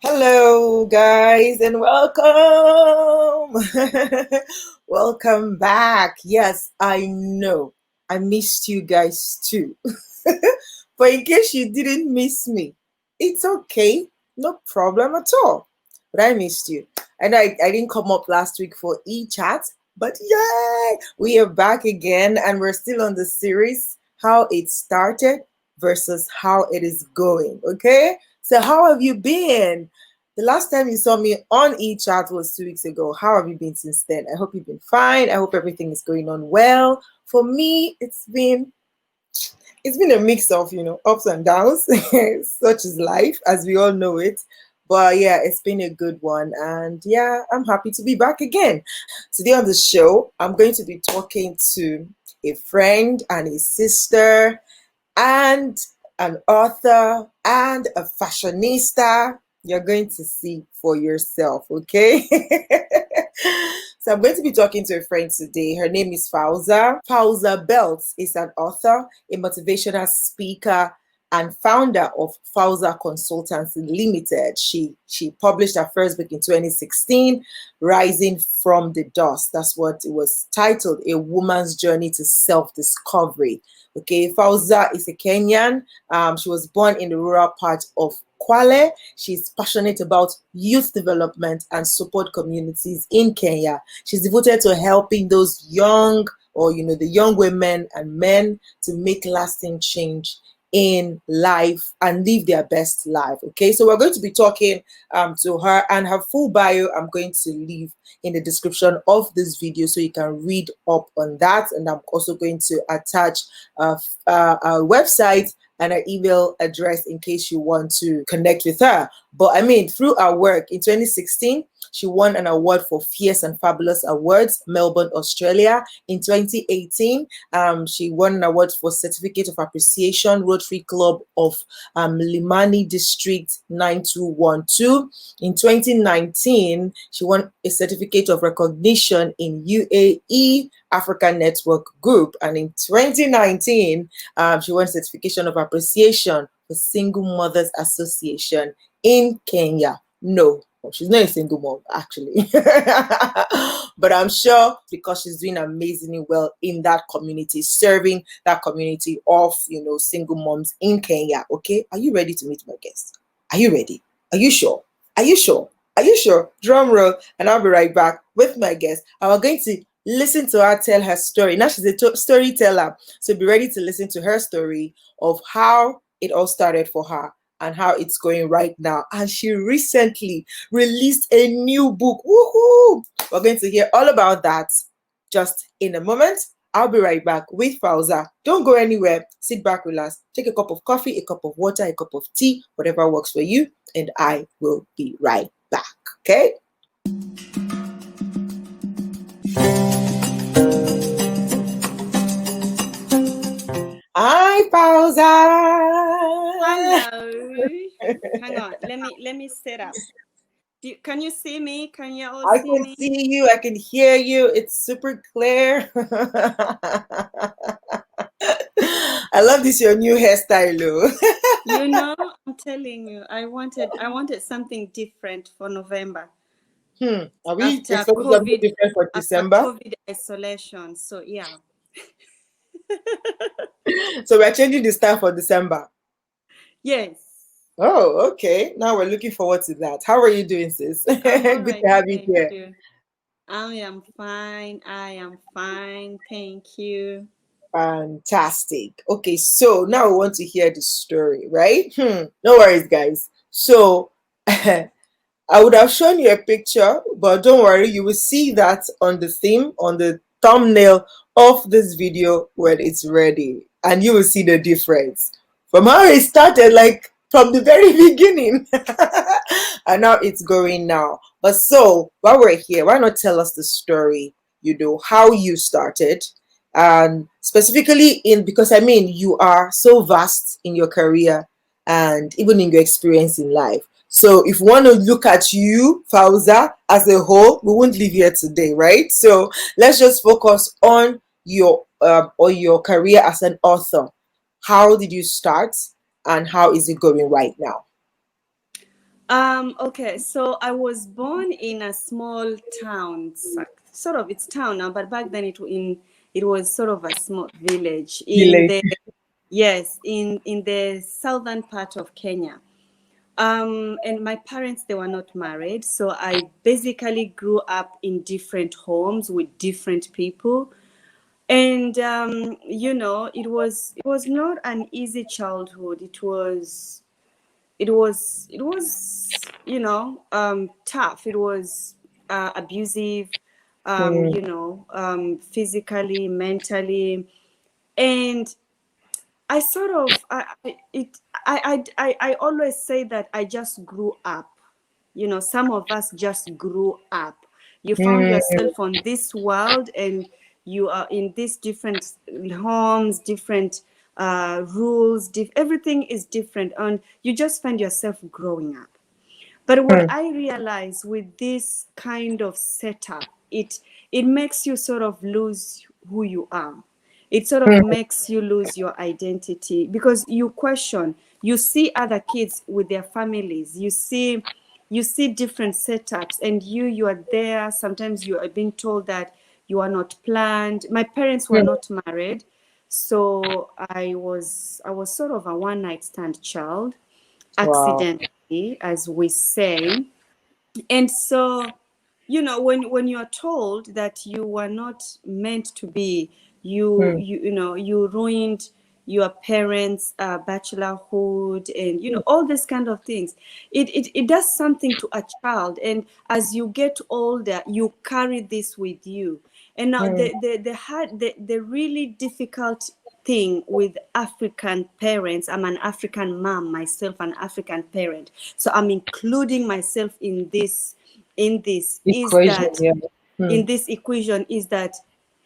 Hello, guys, and welcome. Welcome back. Yes, I know I missed you guys too. But in case you didn't miss me, it's okay. No problem at all. But I missed you. And I didn't come up last week for e-chat, but yay! We are back again and we're still on the series, how it started versus how it is going. Okay? So how have you been? The last time you saw me on eChat was 2 weeks ago. How have you been since then? I hope you've been fine. I hope everything is going on well. For me, it's been a mix of, ups and downs. Such is life, as we all know it. But yeah, it's been a good one. And yeah, I'm happy to be back again. Today on the show, I'm going to be talking to a friend and a sister and an author and a fashionista. You're going to see for yourself, okay? So I'm going to be talking to a friend today. Her name is Fauza. Fauza Beltz is an author, a motivational speaker, and founder of Fauza Consultancy Ltd. She published her first book in 2016, Rising from the Dust. That's what it was titled, A Woman's Journey to Self-Discovery. Okay, Fauza is a Kenyan. She was born in the rural part of Kwale. She's passionate about youth development and support communities in Kenya. She's devoted to helping those young, or the young women and men, to make lasting change in life and live their best life. Okay, so we're going to be talking to her, and her full bio I'm going to leave in the description of this video so you can read up on that. And I'm also going to attach a website and an email address in case you want to connect with her. But I mean, through our work in 2016, she won an award for Fierce and Fabulous Awards, Melbourne, Australia. In 2018, she won an award for Certificate of Appreciation, Rotary Club of Limani District 9212. In 2019, she won a Certificate of Recognition in UAE Africa Network Group. And in 2019, she won Certification of Appreciation for Single Mothers Association in Kenya. No, she's not a single mom, actually. But I'm sure because she's doing amazingly well in that community, serving that community of, single moms in Kenya. Okay, are you ready to meet my guest? Are you ready? Are you sure? Are you sure? Are you sure? Drum roll, and I'll be right back with my guest. And we're going to listen to her tell her story. Now she's a storyteller, so be ready to listen to her story of how it all started for her and how it's going right now. And she recently released a new book. Woohoo! We're going to hear all about that just in a moment. I'll be right back with Fauza. Don't go anywhere. Sit back, relax, take a cup of coffee, a cup of water, a cup of tea, whatever works for you, and I will be right back. Okay? Hi, Fauza. Hello. Hang on. Let me set up. Can you see me? Can you all see me? I can see you. I can hear you. It's super clear. I love this your new hairstyle. I'm telling you, I wanted something different for November. Are we after something different for December? COVID isolation. So yeah. So we're changing the style for December. Yes. Oh, okay. Now we're looking forward to that. How are you doing, sis? Good Right, to have you here. you. I am fine. Thank you. Fantastic. Okay, so now we want to hear the story, right? No worries, guys. So I would have shown you a picture, but don't worry, you will see that on the theme, on the thumbnail of this video when it's ready, and you will see the difference from how it started, like from the very beginning, and now it's going now. But so while we're here, why not tell us the story, how you started, and specifically because I mean, you are so vast in your career and even in your experience in life. So if we want to look at you, Fauza, as a whole, we won't leave here today, right? So let's just focus on your career as an author. How did you start, and how is it going right now? Okay, so I was born in a small town, sort of it's town now, but back then it was sort of a small village in Village. the yes in the southern part of Kenya. And my parents, they were not married, so I basically grew up in different homes with different people. And it was not an easy childhood. It was tough. It was abusive, Mm, physically, mentally. And I sort of I it I always say that I just grew up. Some of us just grew up. You found mm, yourself on this world, and you are in these different homes, different rules. Everything is different, and you just find yourself growing up. But what mm, I realize with this kind of setup, it makes you sort of lose who you are. It sort of mm, makes you lose your identity because you question. You see other kids with their families. You see different setups, and you are there. Sometimes you are being told that you are not planned. My parents were mm. not married, so I was sort of a one night stand child, Wow. accidentally, as we say. And so, when you are told that you were not meant to be, Mm, you ruined your parents' bachelorhood, and all these kind of things. It does something to a child, and as you get older, you carry this with you. And now mm, the really difficult thing with African parents. I'm an African mom myself, an African parent, so I'm including myself equation, yeah. Mm, in this equation is that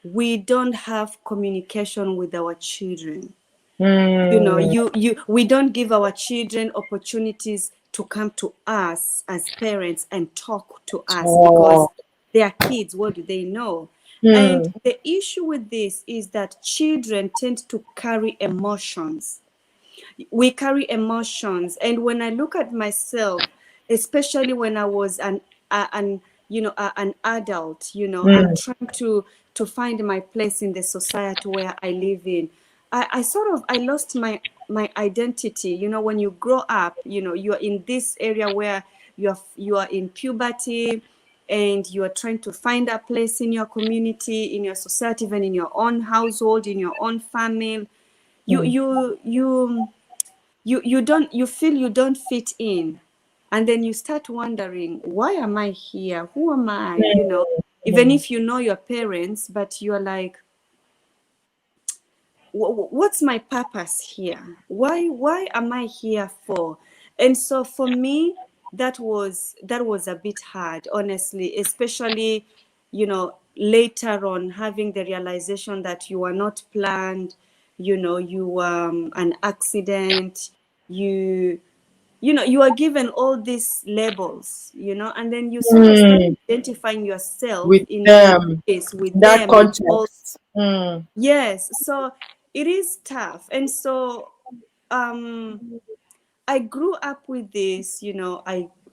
we don't have communication with our children. mm. We don't give our children opportunities to come to us as parents and talk to us, because Oh. they are kids. What do they know? And Mm, the issue with this is that children tend to carry emotions. We carry emotions, and when I look at myself, especially when I was an adult, I'm mm, trying to find my place in the society where I live in. I sort of I lost my identity. When you grow up, you're in this area where you are in puberty, and you are trying to find a place in your community, in your society, even in your own household, in your own family. you mm, you you you feel you don't fit in, and then you start wondering, why am I here? Who am I? Even mm, if you know your parents, but you're like, what's my purpose here? Why am I here for? And so for me, that was a bit hard, honestly, especially later on, having the realization that you are not planned, you an accident. You are given all these labels, and then you sort of start mm. identifying yourself With in them, this with that them and all. context. Mm, Yes, so it is tough. And so um I grew up with this.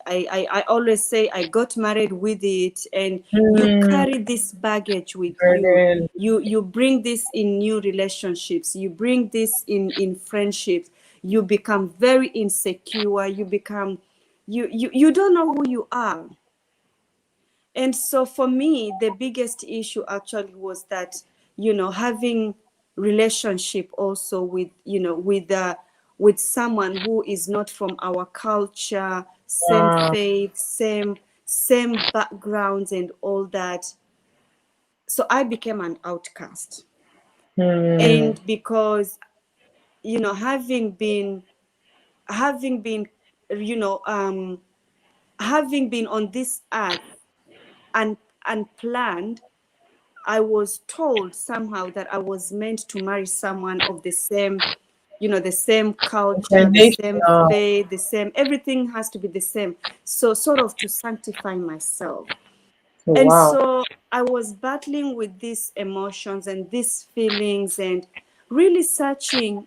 I always say I got married with it, and you mm. carry this baggage with you. Burden. You bring this in new relationships, you bring this in friendships. You become very insecure, you don't know who you are. And so for me, the biggest issue actually was that, having relationship also with someone who is not from our culture, same Wow. faith, same backgrounds and all that. So I became an outcast. Mm, And because, having been, you know, having been on this earth and unplanned, I was told somehow that I was meant to marry someone of the same culture, the inclination. same faith, the same, everything has to be the same. So sort of to sanctify myself. Oh, And wow. so I was battling with these emotions and these feelings, and really searching,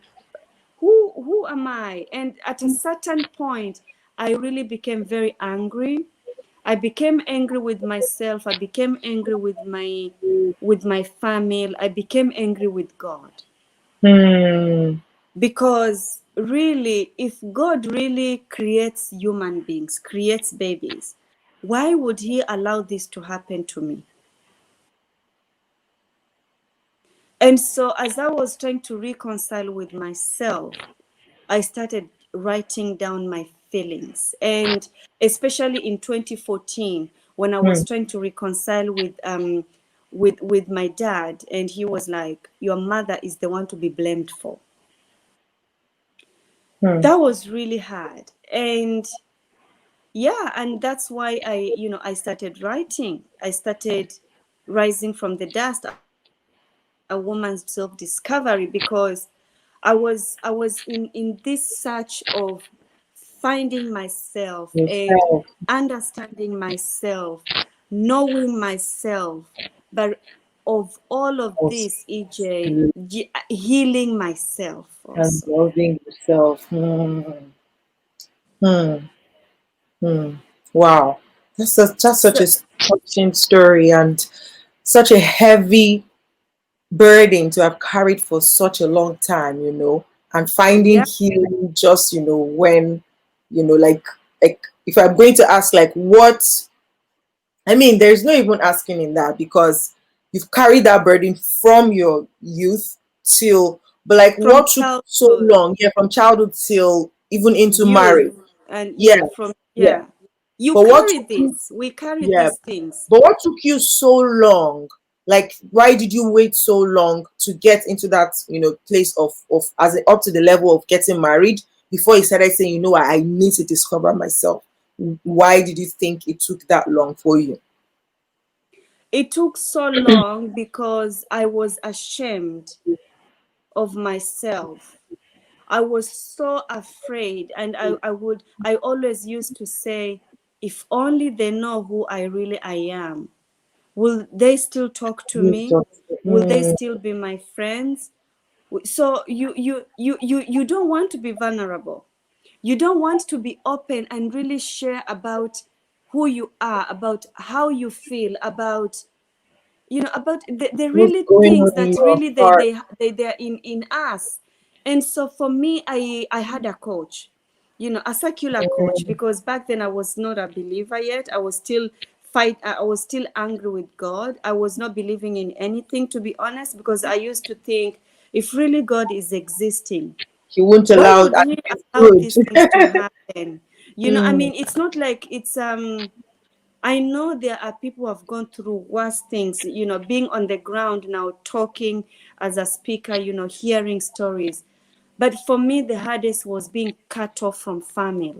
who am I? And at a certain point, I really became very angry. I became angry with myself. I became angry with my family. I became angry with God. Hmm. Because really, if God really creates human beings, creates babies, why would he allow this to happen to me? And so as I was trying to reconcile with myself, I started writing down my feelings. And especially in 2014, when I Hmm. was trying to reconcile with my dad, and he was like, your mother is the one to be blamed for. Hmm. That was really hard. And yeah, and that's why I started writing. I started rising from the dust, a woman's self-discovery, because I was in this search of finding myself and Yourself. understanding myself, knowing myself, but of all of Also, this, EJ, healing myself and also. loving yourself. Hmm. Hmm. Hmm. Wow. That's such a So touching story and such a heavy burden to have carried for such a long time, and finding yeah, healing just, when, like if I'm going to ask, like, what, I mean, there's no even asking in that because you've carried that burden from your youth till, but like, from what took so childhood, long? Yeah, from childhood till even into youth, marriage. and Yeah, yeah, yeah. you But what carry took you, this. We carry yeah, these things. but what took you so long? Like, why did you wait so long to get into that, place of as up to the level of getting married before you started saying, I need to discover myself? Why did you think it took that long for you? It took so long because I was ashamed of myself. I was so afraid, and I always used to say, if only they know who I really I am, will they still talk to You me? just, Will they still be my friends? So you don't want to be vulnerable. You don't want to be open and really share about who you are, about how you feel, about about the what's really going things on in that your really heart. they're in us. And so for me, I had a coach, a secular coach, because back then I was not a believer yet. I was still I was still angry with God. I was not believing in anything, to be honest, because I used to think, if really God is existing, He won't why allow would that. he It's allow good. these things to happen? I Mm, mean, it's not like it's I know there are people who have gone through worse things, being on the ground now, talking as a speaker, hearing stories. But for me, the hardest was being cut off from family,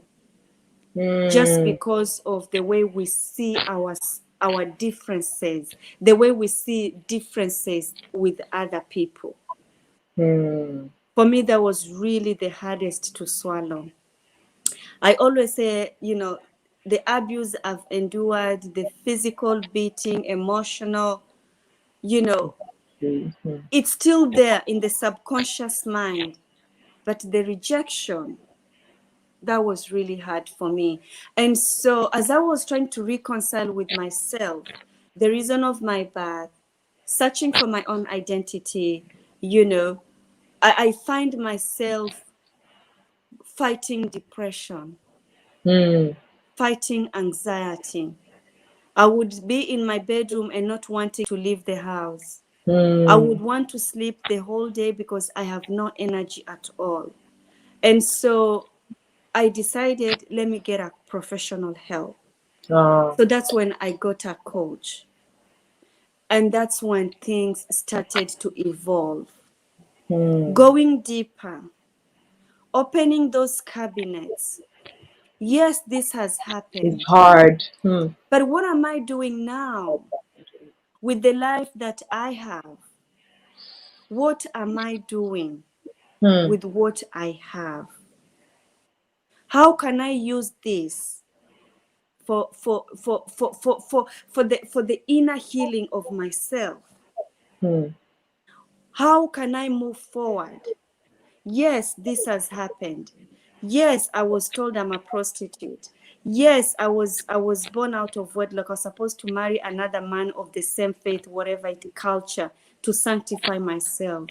just mm, because of the way we see our differences, the way we see differences with other people. mm, For me, that was really the hardest to swallow. I always say, the abuse I've endured, the physical beating, emotional, you know, mm, it's still there in the subconscious mind. But the rejection, that was really hard for me. And so as I was trying to reconcile with myself, the reason of my birth, searching for my own identity, I find myself fighting depression, mm, fighting anxiety. I would be in my bedroom and not wanting to leave the house. I mm. would want to sleep the whole day because I have no energy at all. And so I decided, let me get a professional help. Ah, So that's when I got a coach. And that's when things started to evolve. mm. Going deeper, opening those cabinets. Yes, this has It's happened. hard. Hmm. But what am I doing now with the life that I have? What am I doing Hmm. with what I have? How can I use this for the inner healing of myself? Hmm. How can I move forward? Yes, this has happened. Yes, I was told I'm a prostitute. Yes, I was born out of wedlock. I was supposed to marry another man of the same faith, whatever it culture, to sanctify myself.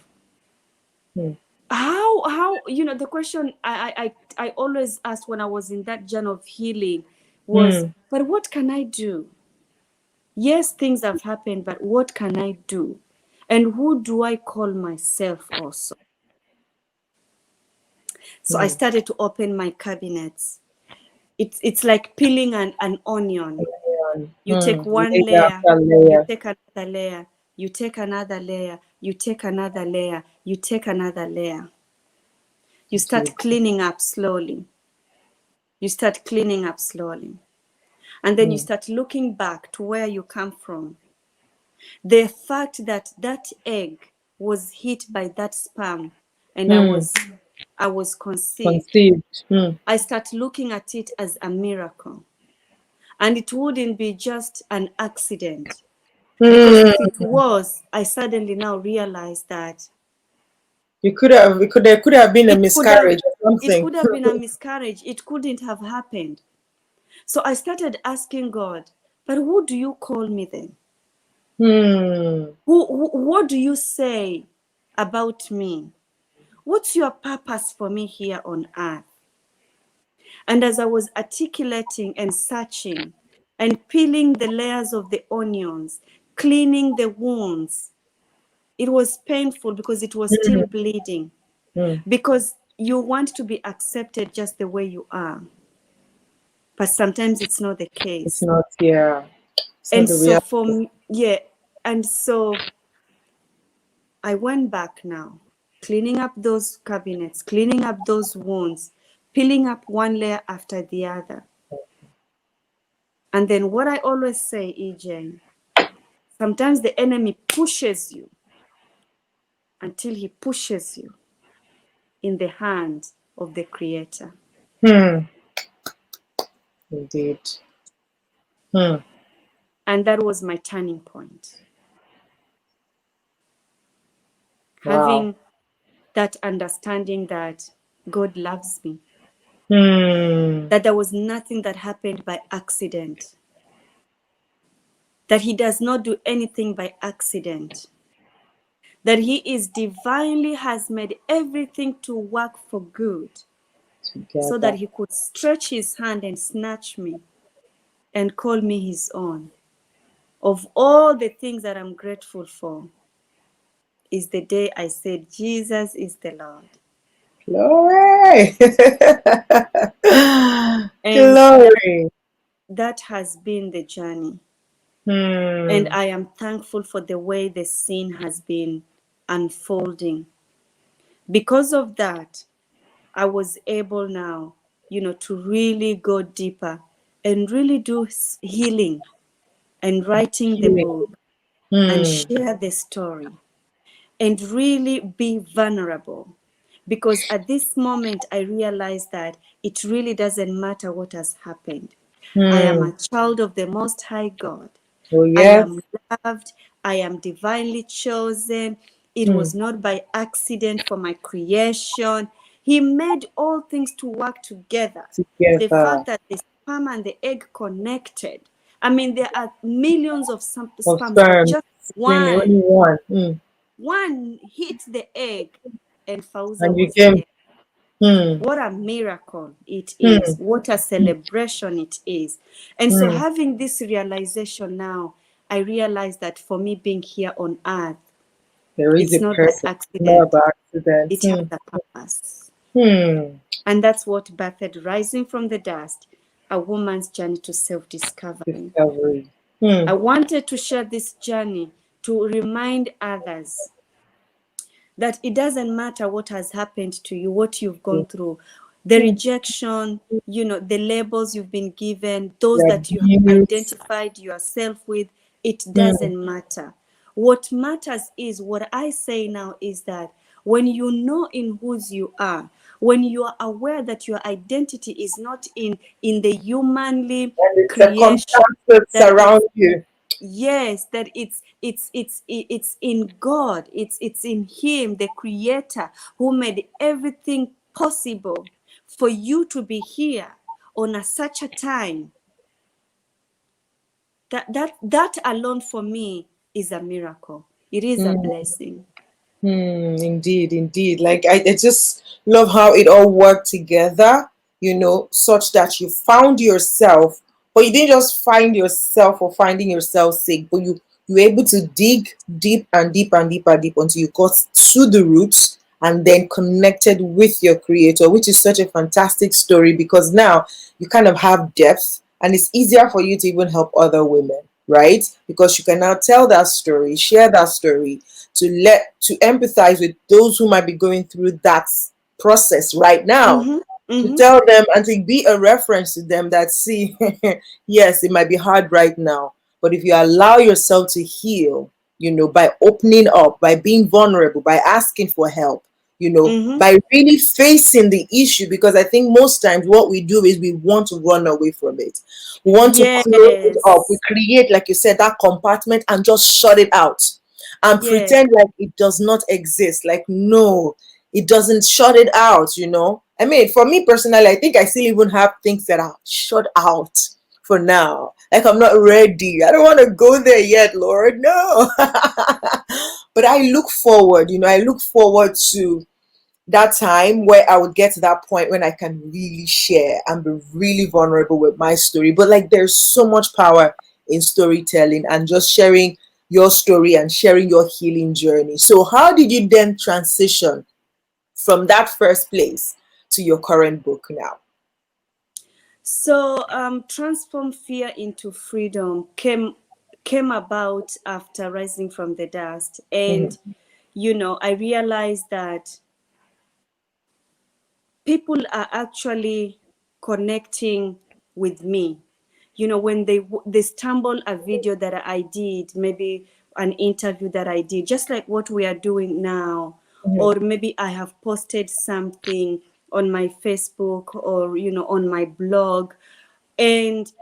Mm. How the question I always asked when I was in that journey of healing was, Mm. but what can I do? Yes, things have happened, but what can I do? And who do I call myself also? So I Mm. started to open my cabinets. It's like peeling an onion. You take one Layer layer, after you layer. take another layer, you take another layer, you take another layer, you take another layer. You start cleaning up slowly. You start cleaning up slowly. And then you Mm. start looking back to where you come from. The fact that that egg was hit by that sperm and I Mm. was conceived. Conceived. Mm. I start looking at it as a miracle. And it wouldn't be just an accident. Because if it Mm. was, I suddenly now realize that There could have been a it could have miscarriage or it something. could have been a miscarriage. It couldn't have happened. So I started asking God, but who do you call me then? Hmm. What do you say about me? What's your purpose for me here on earth? And as I was articulating and searching and peeling the layers of the onions, cleaning the wounds, it was painful because it was still Mm. bleeding. Mm. Because you want to be accepted just the way you are. But sometimes it's not the It's case. not, yeah. It's not And the so reality. for me, yeah. And so I went back now, cleaning up those cabinets, cleaning up those wounds, peeling up one layer after the other. And then what I always say, EJ, sometimes the enemy pushes you until he pushes you in the hand of the Creator. Hmm. Indeed. Hmm. And that was my turning point. Wow. Having that understanding that God loves me, Hmm. that there was nothing that happened by accident, that He does not do anything by accident, that He is divinely has made everything to work for good so that Together. He could stretch His hand and snatch me and call me His own. Of all the things that I'm grateful for is the day I said, Jesus is the Lord. Glory. And Glory. that has been the journey. And Hmm. I am thankful for the way the scene has been unfolding. Because of that, I was able now, to really go deeper and really do healing and writing the Healing. book and Hmm. share the story and really be vulnerable. Because at this moment, I realize that it really doesn't matter what has happened. I am Hmm. a child of the Most High God. Oh, I yes. am loved. I am divinely chosen. It Hmm. was not by accident for my creation. He made all things to work together. The Together. fact that the sperm and the egg connected. I mean, there are millions of Of sperms, but sperm. just Really, only one one. Hmm. one hit the egg, and Fauza And you was came. there. Hmm. What a miracle it Hmm. is. What a celebration it is. And so, Hmm. having this realization now, I realize that for me being here on earth, There is it's a not by purpose. Not accident, by accident. it has a purpose. Hmm. And that's what birthed Rising from the Dust, a woman's journey to self discovery. Discovery. Hmm. I wanted to share this journey to remind others that it doesn't matter what has happened to you, what you've gone through, the Hmm. rejection, the labels you've been given, those The that you have abuse. identified yourself with, it Hmm. doesn't matter. What matters is, what I say now is that when you know in whose you are, when you are aware that your identity is not in the humanly And the creation, circumstances that that surround it's you. yes, that it's in God, it's in Him, the Creator, who made everything possible for you to be here on such a time, that alone for me is a miracle. It is a blessing. Indeed. Like I just love how it all worked together, such that you found yourself, but you didn't just find yourself or finding yourself sick, but you were able to dig deep and deep and deep and deep until you got to the roots and then connected with your creator, which is such a fantastic story because now you kind of have depth and it's easier for you to even help other women, right? Because you can now tell that story, share that story, to empathize with those who might be going through that process right now, Mm-hmm. to Mm-hmm. tell them and to be a reference to them that, see, yes, it might be hard right now, but if you allow yourself to heal, by opening up, by being vulnerable, by asking for help, Mm-hmm. by really facing the issue, because I think most times what we do is we want to run away from it. We want to close it up. We Yes. create, like you said, that compartment and just shut it out and Yes. pretend like it does not exist. Like, no, it doesn't. Shut it out. I mean, for me personally, I think I still even have things that are shut out for now. Like, I'm not ready. I don't want to go there yet, Lord. No. But I look forward to that time where I would get to that point when I can really share and be really vulnerable with my story. But like, there's so much power in storytelling and just sharing your story and sharing your healing journey. So, how did you then transition from that first place to your current book now? So transform fear into freedom came about after rising from the dust. And Mhm. I realized that people are actually connecting with me. When they stumble a video that I did, maybe an interview that I did, just like what we are doing now, Mhm. or maybe I have posted something on my Facebook or on my blog, and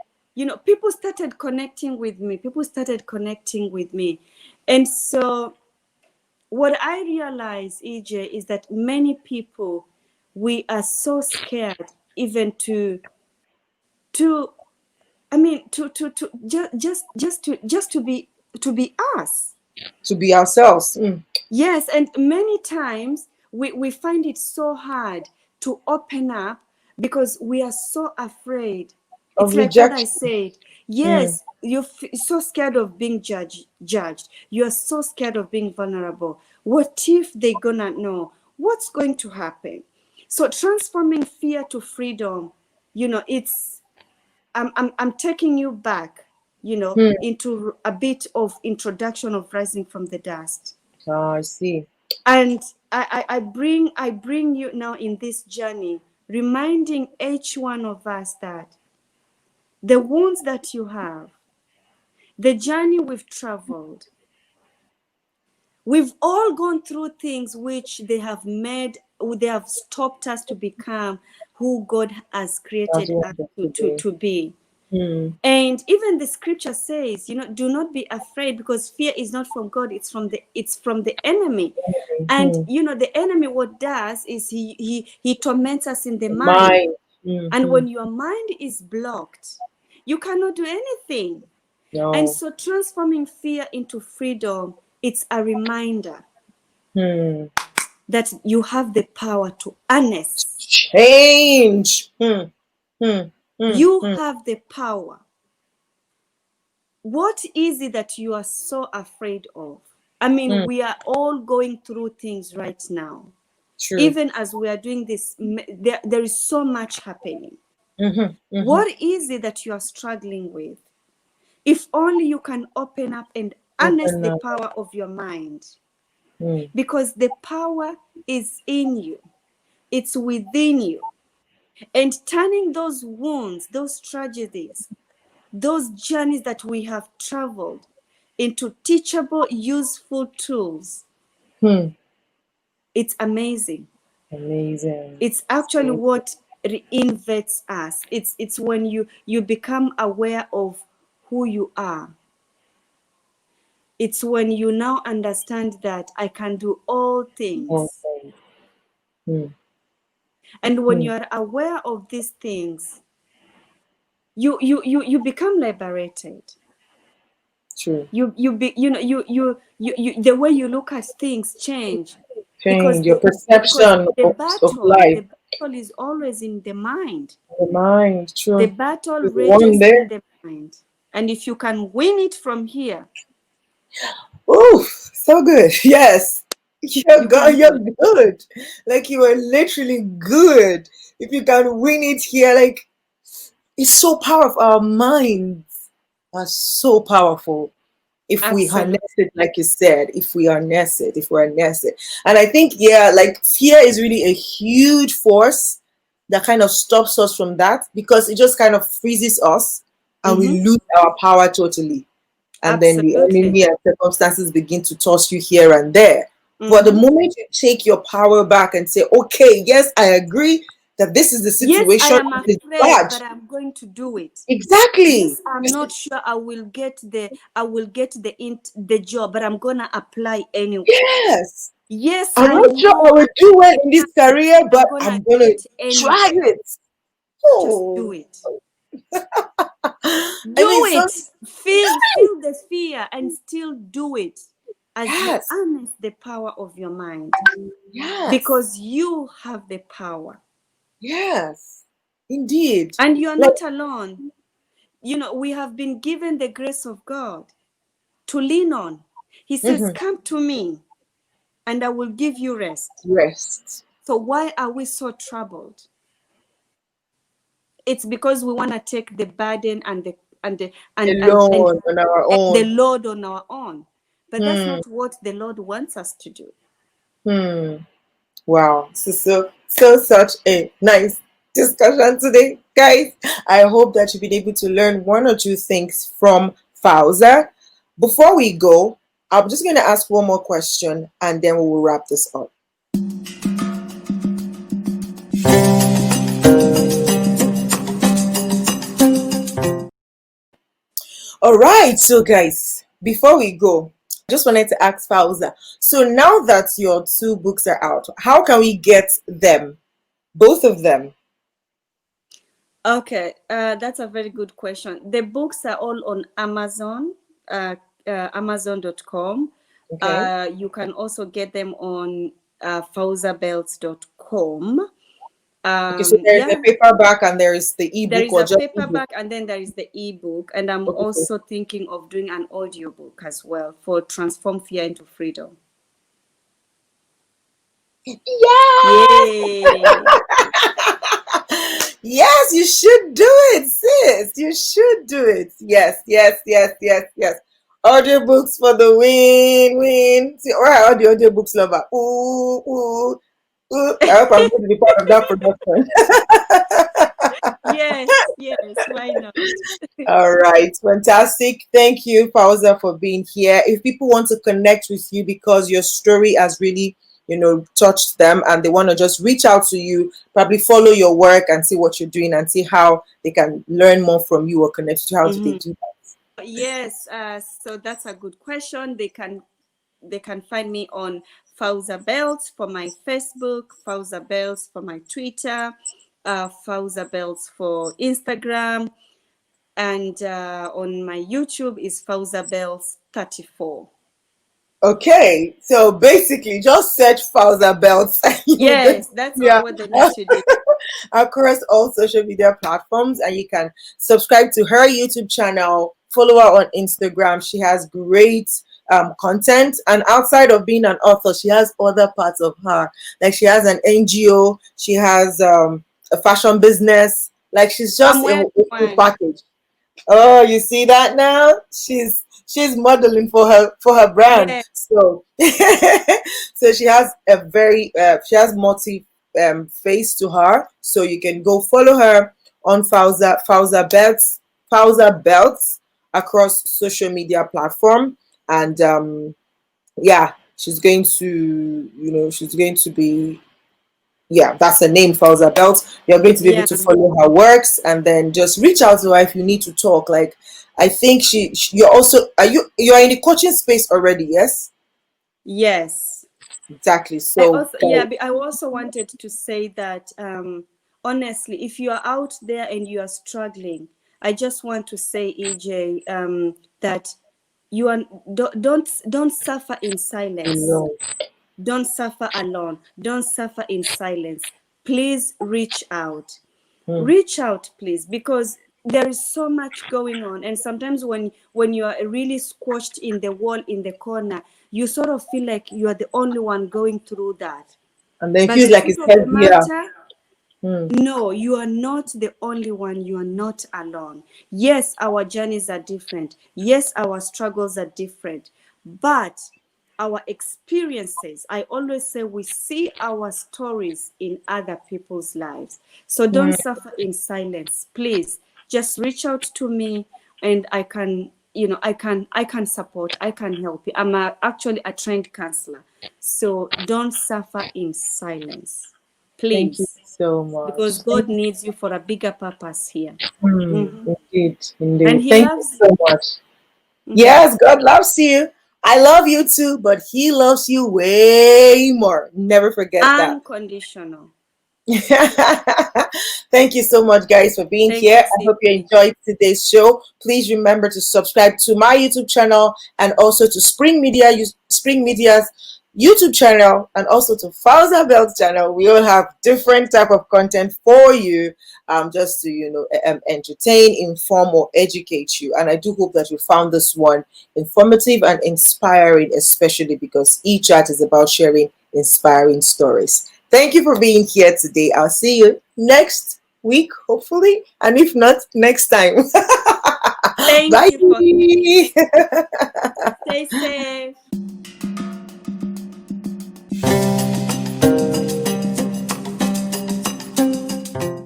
people started connecting with me. And so what I realize, EJ, is that many people, we are so scared even to I mean to just to be us. To be ourselves. Yes, and many times we find it so hard to open up because we are so afraid. Of It's like what I rejection. said. Mm. Yes, you're so scared of being judged. You're so scared of being vulnerable. What if they're gonna know? What's going to happen? So transforming fear to freedom, it's I'm taking you back, Mm. into a bit of introduction of rising from the dust. Ah, I see. And I bring you now in this journey, reminding each one of us that the wounds that you have, the journey we've traveled, we've all gone through things which they have stopped us to become who God has That's created us to, wonderful to, today. to be. Mm. And even the scripture says, do not be afraid, because fear is not from God, it's from the enemy. And Mm. the enemy, what does is he torments us in the mind. Mind. And Mm-hmm. when your mind is blocked, you cannot do anything. And No. so transforming fear into freedom, it's a reminder Hmm. that you have the power to harness. Change. Hmm. Hmm. Hmm. You Hmm. have the power. What is it that you are so afraid of? I mean, Hmm. we are all going through things right now. True. Even as we are doing this, there is so much happening. Mm-hmm. Mm-hmm. What is it that you are struggling with? If only you can open up and harness Open the up. power of your mind, Hmm. because the power is in you, it's within you. And turning those wounds, those tragedies, those journeys that we have traveled into teachable, useful tools, Hmm. it's amazing. Amazing. It's actually So, what reinvents us. It's when you become aware of who you are. It's when you now understand that I can do all things. okay. Hmm. And when you are aware of these things, you become liberated. True. You the way you look at things change, because Change your perception of life. the battle is always in the mind. The mind. The True. battle There's one rages in there. the mind, and if you can win it from here, Oof, so good. Yes. you can You're good. Like you are literally good. If you can win it here, like it's so powerful. Our minds are so powerful if we harness absolutely. it, like you said, if we harness it. And I think, yeah, like fear is really a huge force that kind of stops us from that, because it just kind of freezes us and we lose our power totally. And then the Absolutely. enemy and circumstances begin to toss you here and there. But the moment you take your power back and say, okay, yes, I agree that this is the Yes, I situation, am it is afraid, bad. but I'm going to do it. Exactly. Yes, I'm not sure I will get the job, but I'm gonna apply anyway. Yes. Yes, I'm I not sure I know will do well in this career, I'm but gonna I'm do gonna it try anyway. it. Just do Oh, it. I Do mean, so it. Feel the fear and still do it as you yes, harness the power of your mind, yes, because you have the power yes, indeed. and you are Like, not alone. We have been given the grace of God to lean on. He says, mhm, come to me and I will give you rest. rest So why are we so troubled? It's because we want to take the burden and alone on our the own. load on our own. But that's Hmm. not what the Lord wants us to do. Hmm. Wow. Such a nice discussion today, guys. I hope that you've been able to learn one or two things from Fauza. Before we go, I'm just going to ask one more question and then we will wrap this up. All right. So, guys, before we go, I just wanted to ask Fauza. So, now that your two books are out, how can we get them? Both of them. Okay, that's a very good question. The books are all on Amazon, Amazon.com. Okay. You can also get them on FauzaBeltz.com. Okay. So, there's a Yeah, paperback and there is the there ebook, is or a just ebook. paperback and then there is the ebook. And I'm Okay. also thinking of doing an audiobook as well for Transform Fear into Freedom. Yes. Yay! Yes, you should do it, sis. You should do it. Yes, yes, yes, yes, yes. Audiobooks for the win, win. See, all right, all the audiobooks lover. Ooh, ooh, ooh. I hope I'm going to be part of that production. Yes, why not? All right, fantastic. Thank you, Fauza, for being here. If people want to connect with you because your story has really, touched them and they want to just reach out to you, probably follow your work and see what you're doing and see how they can learn more from you or connect with you, how do they do that? Yes, so that's a good question. They can find me on Fauza Beltz for my Facebook, Fauza Beltz for my Twitter, Fauza Beltz for Instagram, and on my YouTube is Fauza Beltz 34. Okay, so basically just search Fauza Beltz and you get Yes, that's all yeah. what they need to do. Across all social media platforms, and you can subscribe to her YouTube channel, follow her on Instagram. She has great content, and outside of being an author, she has other parts of her, like she has an NGO, she has a fashion business, like she's I'm just wearing a full one. package. Oh, you see that now? She's modeling for her brand. Yeah, So so she has a very she has multi face to her. So you can go follow her on Fauza Beltz across social media platform, and yeah, she's going to be, yeah, that's her name, Fauza Beltz. You're going to be able yeah, to follow her works and then just reach out to her if you need to talk. Like, I think you're also, you're in the coaching space already, yes? yes. Exactly. So, I also wanted to say that honestly, if you are out there and you are struggling, I just want to say, EJ, that you are don't suffer in silence. no. Don't suffer alone. Don't suffer in silence. Please reach out. Mm. Reach out, please, because there is so much going on. And sometimes when you are really squashed in the wall in the corner, you sort of feel like you are the only one going through that. And then it But feels the like truth it's of the heavier. matter, Mm. no, you are not the only one. You are not alone. Yes, our journeys are different. Yes, our struggles are different. But our experiences, I always say we see our stories in other people's lives. So don't Mm. suffer in silence. Please just reach out to me and I can, I can support, I can help you. I'm actually a trained counselor. So don't suffer in silence. Thank you Please, so much. because God needs you for a bigger purpose here. Mhm. Indeed, And indeed. He Thank you loves so you. much. Mhm. Yes, God loves you. I love you too, but He loves you way more. Never forget that. Unconditional. Thank you so much, guys, for being Thank here. you, I hope you Sydney. enjoyed today's show. Please remember to subscribe to my YouTube channel and also to Spring Media's YouTube channel and also to Fauza Beltz channel. We all have different type of content for you, just to entertain, inform, or educate you. And I do hope that you found this one informative and inspiring, especially because each chat is about sharing inspiring stories. Thank you for being here today. I'll see you next week, hopefully, and if not, next time. Thank Bye. you for this. Stay safe.